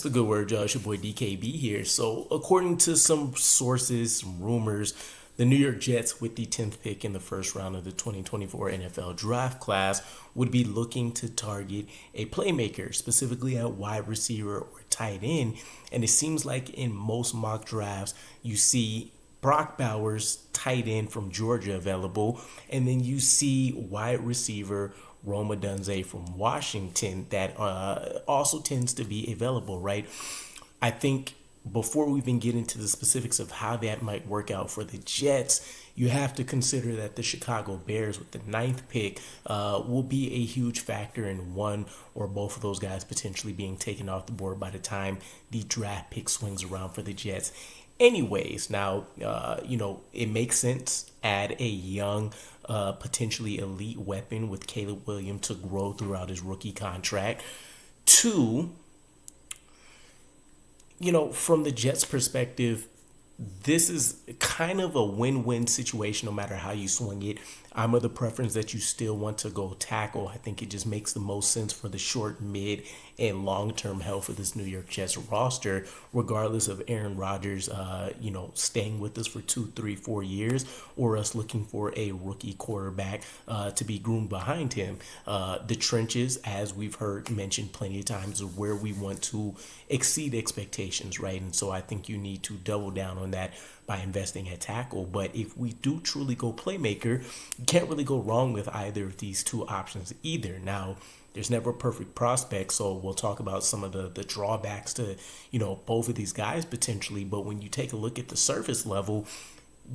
the good word, Josh. Your boy DKB here. So, according to some sources, some rumors, the New York Jets, with the 10th pick in the first round of the 2024 NFL draft class, would be looking to target a playmaker, specifically at wide receiver or tight end. And it seems like in most mock drafts, you see Brock Bowers, tight end from Georgia, available, and then you see wide receiver Rome Odunze from Washington that also tends to be available, right? I think before we even get into the specifics of how that might work out for the Jets, you have to consider that the Chicago Bears with the 9th pick will be a huge factor in one or both of those guys potentially being taken off the board by the time the draft pick swings around for the Jets. Anyways, now, it makes sense. Add a young, potentially elite weapon with Caleb Williams to grow throughout his rookie contract. Two, from the Jets' perspective, this is kind of a win-win situation no matter how you swing it. I'm of the preference that you still want to go tackle. I think it just makes the most sense for the short, mid, and long-term health of this New York Jets roster, regardless of Aaron Rodgers, staying with us for 2, 3, 4 years, or us looking for a rookie quarterback to be groomed behind him. The trenches, as we've heard mentioned plenty of times, are where we want to exceed expectations, right? And so I think you need to double down on that by investing at tackle. But if we do truly go playmaker, you can't really go wrong with either of these two options either. Now, there's never a perfect prospect, so we'll talk about some of the drawbacks to, both of these guys potentially. But when you take a look at the surface level,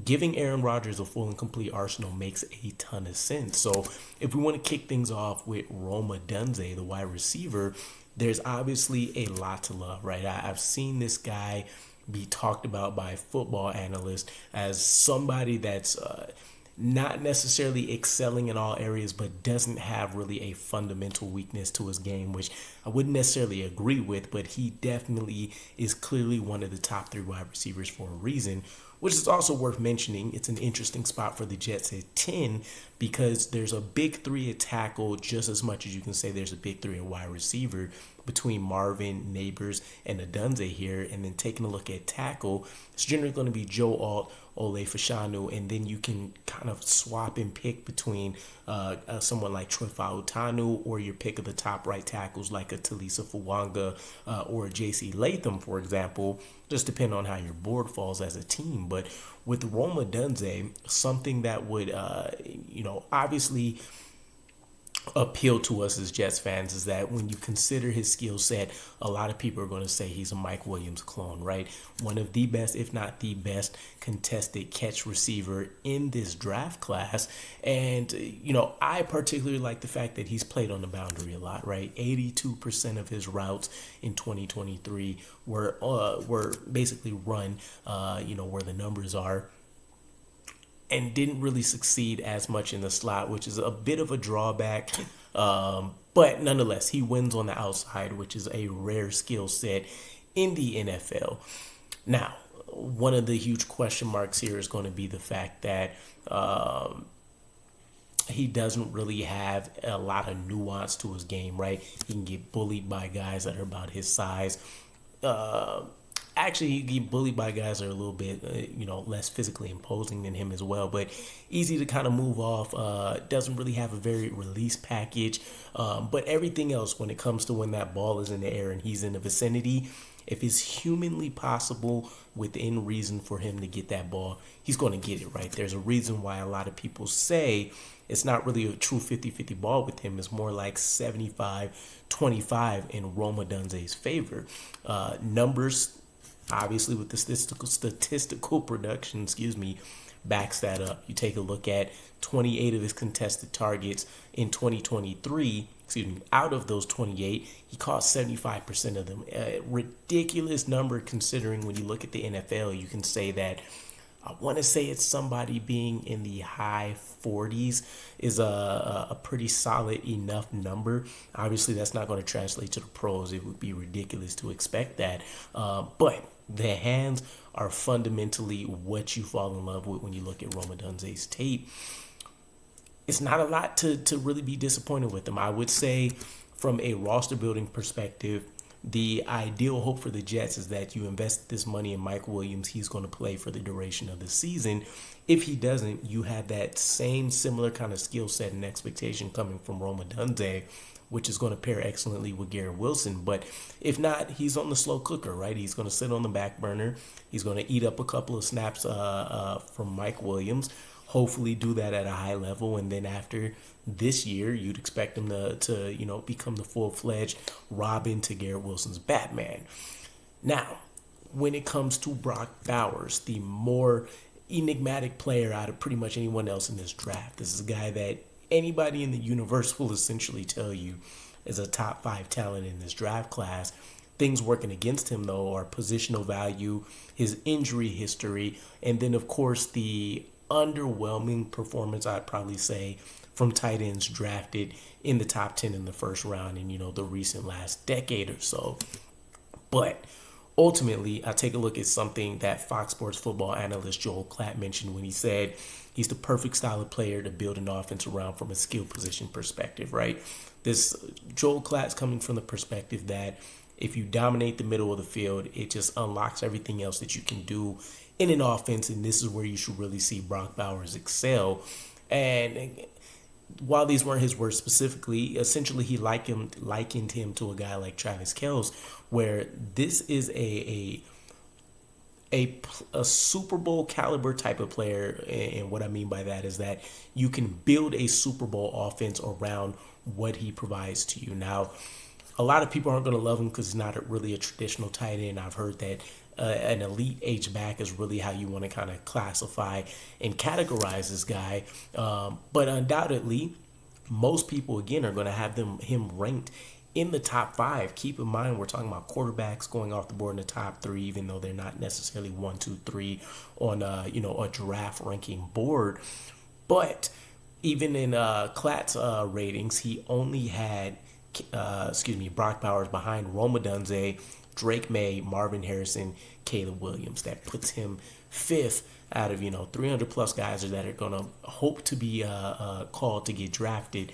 giving Aaron Rodgers a full and complete arsenal makes a ton of sense. So if we want to kick things off with Rome Odunze, the wide receiver, there's obviously a lot to love, right? I've seen this guy be talked about by football analysts as somebody that's not necessarily excelling in all areas, but doesn't have really a fundamental weakness to his game, which I wouldn't necessarily agree with, but he definitely is clearly one of the top 3 wide receivers for a reason, which is also worth mentioning. It's an interesting spot for the Jets at 10 because there's a big 3 at tackle just as much as you can say there's a big 3 at wide receiver between Marvin, Neighbors, and Odunze here. And then taking a look at tackle, it's generally going to be Joe Alt, Ole Fashanu, and then you can kind of swap and pick between someone like Troy Fautanu or your pick of the top right tackles like a Talisa Fuwanga or a J.C. Latham, for example, just depending on how your board falls as a team. But with Rome Odunze, something that would, obviously appeal to us as Jets fans is that when you consider his skill set, a lot of people are going to say he's a Mike Williams clone, right? One of the best, if not the best, contested catch receiver in this draft class. And, I particularly like the fact that he's played on the boundary a lot, right? 82% of his routes in 2023 were basically run, where the numbers are, and didn't really succeed as much in the slot, which is a bit of a drawback. But nonetheless, he wins on the outside, which is a rare skill set in the NFL. Now, one of the huge question marks here is going to be the fact that he doesn't really have a lot of nuance to his game, right? He can get bullied by guys that are about his size. Actually, he get bullied by guys that are a little bit, less physically imposing than him as well. But easy to kind of move off. Doesn't really have a very release package. But everything else, when it comes to when that ball is in the air and he's in the vicinity, if it's humanly possible within reason for him to get that ball, he's going to get it, right? There's a reason why a lot of people say it's not really a true 50-50 ball with him. It's more like 75-25 in Rome Odunze's favor. Numbers, obviously, with the statistical production, backs that up. You take a look at 28 of his contested targets in 2023. Out of those 28, he caught 75% of them. A ridiculous number considering when you look at the NFL, you can say that I want to say it's somebody being in the high 40s is a pretty solid enough number. Obviously, that's not going to translate to the pros. It would be ridiculous to expect that. But the hands are fundamentally what you fall in love with when you look at Rome Odunze's tape. It's not a lot to really be disappointed with him. I would say from a roster building perspective, the ideal hope for the Jets is that you invest this money in Mike Williams. He's going to play for the duration of the season. If he doesn't, you have that same similar kind of skill set and expectation coming from Rome Odunze, which is going to pair excellently with Garrett Wilson. But if not, he's on the slow cooker, right? He's going to sit on the back burner. He's going to eat up a couple of snaps from Mike Williams, hopefully do that at a high level. And then after this year, you'd expect him to become the full-fledged Robin to Garrett Wilson's Batman. Now, when it comes to Brock Bowers, the more enigmatic player out of pretty much anyone else in this draft, this is a guy that anybody in the universe will essentially tell you is a top 5 talent in this draft class. Things working against him, though, are positional value, his injury history, and then, of course, the underwhelming performance, I'd probably say, from tight ends drafted in the top 10 in the first round in, the recent last decade or so. But ultimately, I take a look at something that Fox Sports football analyst Joel Klatt mentioned when he said he's the perfect style of player to build an offense around from a skill position perspective, right? This Joel Klatt's coming from the perspective that if you dominate the middle of the field, it just unlocks everything else that you can do in an offense, and this is where you should really see Brock Bowers excel. And while these weren't his words specifically, essentially he likened him to a guy like Travis Kelce, where this is a Super Bowl caliber type of player. And what I mean by that is that you can build a Super Bowl offense around what he provides to you. Now, a lot of people aren't going to love him because he's not really a traditional tight end. I've heard that an elite H-back is really how you want to kind of classify and categorize this guy. But undoubtedly, most people, again, are going to have him ranked in the top 5. Keep in mind, we're talking about quarterbacks going off the board in the top 3, even though they're not necessarily 1, 2, 3 on a draft ranking board. But even in Klatt's ratings, he only had Brock Bowers behind Rome Odunze, Drake May, Marvin Harrison, Caleb Williams. That puts him 5th out of 300 plus guys that are going to hope to be called to get drafted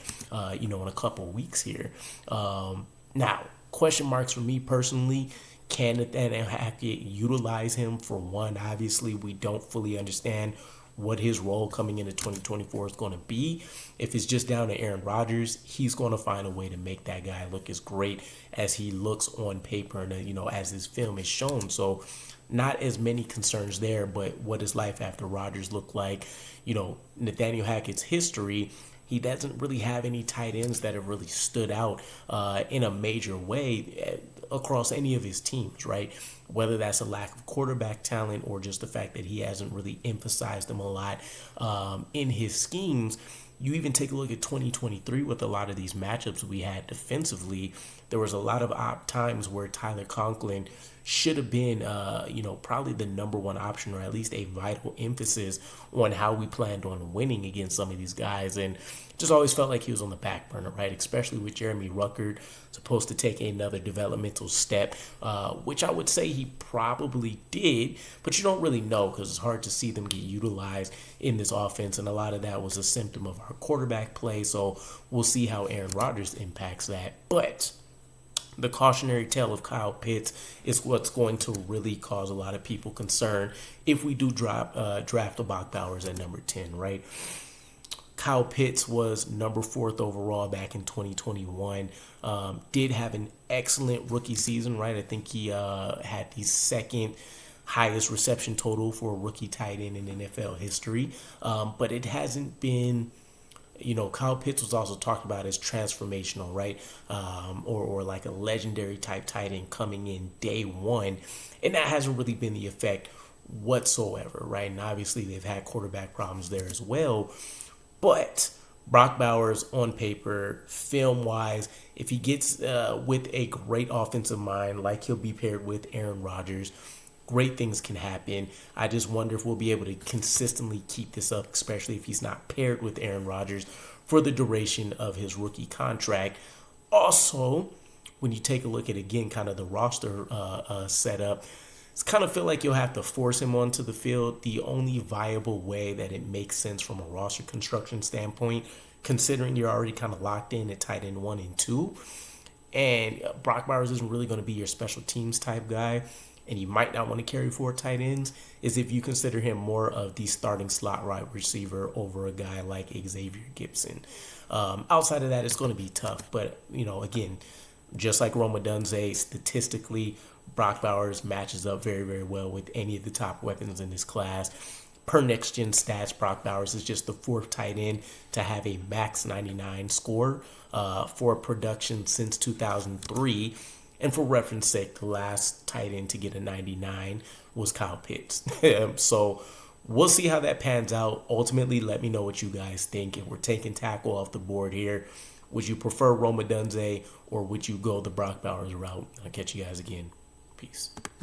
in a couple weeks here. Now, question marks for me personally. Can Nathaniel Hackett utilize him? For one, obviously we don't fully understand what his role coming into 2024 is going to be. If it's just down to Aaron Rodgers, he's going to find a way to make that guy look as great as he looks on paper and, as his film is shown. So not as many concerns there, but what does life after Rodgers look like? Nathaniel Hackett's history, he doesn't really have any tight ends that have really stood out in a major way across any of his teams, right? Whether that's a lack of quarterback talent or just the fact that he hasn't really emphasized them a lot in his schemes. You even take a look at 2023 with a lot of these matchups we had defensively. There was a lot of times where Tyler Conklin should have been, probably the number one option, or at least a vital emphasis on how we planned on winning against some of these guys. And just always felt like he was on the back burner, right? Especially with Jeremy Ruckert supposed to take another developmental step, which I would say he probably did, but you don't really know because it's hard to see them get utilized in this offense. And a lot of that was a symptom of our quarterback play. So we'll see how Aaron Rodgers impacts that. But the cautionary tale of Kyle Pitts is what's going to really cause a lot of people concern if we do draft Brock Bowers at number 10, right? Kyle Pitts was number 4th overall back in 2021. Did have an excellent rookie season, right? I think he had the 2nd highest reception total for a rookie tight end in NFL history. But it hasn't been... Kyle Pitts was also talked about as transformational, right? Or like a legendary type tight end coming in day one. And that hasn't really been the effect whatsoever, right? And obviously they've had quarterback problems there as well. But Brock Bowers on paper, film-wise, if he gets with a great offensive mind, like he'll be paired with Aaron Rodgers, great things can happen. I just wonder if we'll be able to consistently keep this up, especially if he's not paired with Aaron Rodgers for the duration of his rookie contract. Also, when you take a look at, again, kind of the roster setup, it's kind of feel like you'll have to force him onto the field. The only viable way that it makes sense from a roster construction standpoint, considering you're already kind of locked in at tight end 1 and 2, And Brock Bowers isn't really going to be your special teams type guy, and you might not want to carry 4 tight ends, is if you consider him more of the starting slot wide receiver over a guy like Xavier Gibson. Outside of that, it's going to be tough. But, again, just like Rome Odunze, statistically, Brock Bowers matches up very, very well with any of the top weapons in this class. Per Next Gen Stats, Brock Bowers is just the 4th tight end to have a max 99 score for production since 2003. And for reference sake, the last tight end to get a 99 was Kyle Pitts. So we'll see how that pans out. Ultimately, let me know what you guys think. If we're taking tackle off the board here, would you prefer Rome Odunze or would you go the Brock Bowers route? I'll catch you guys again. Peace.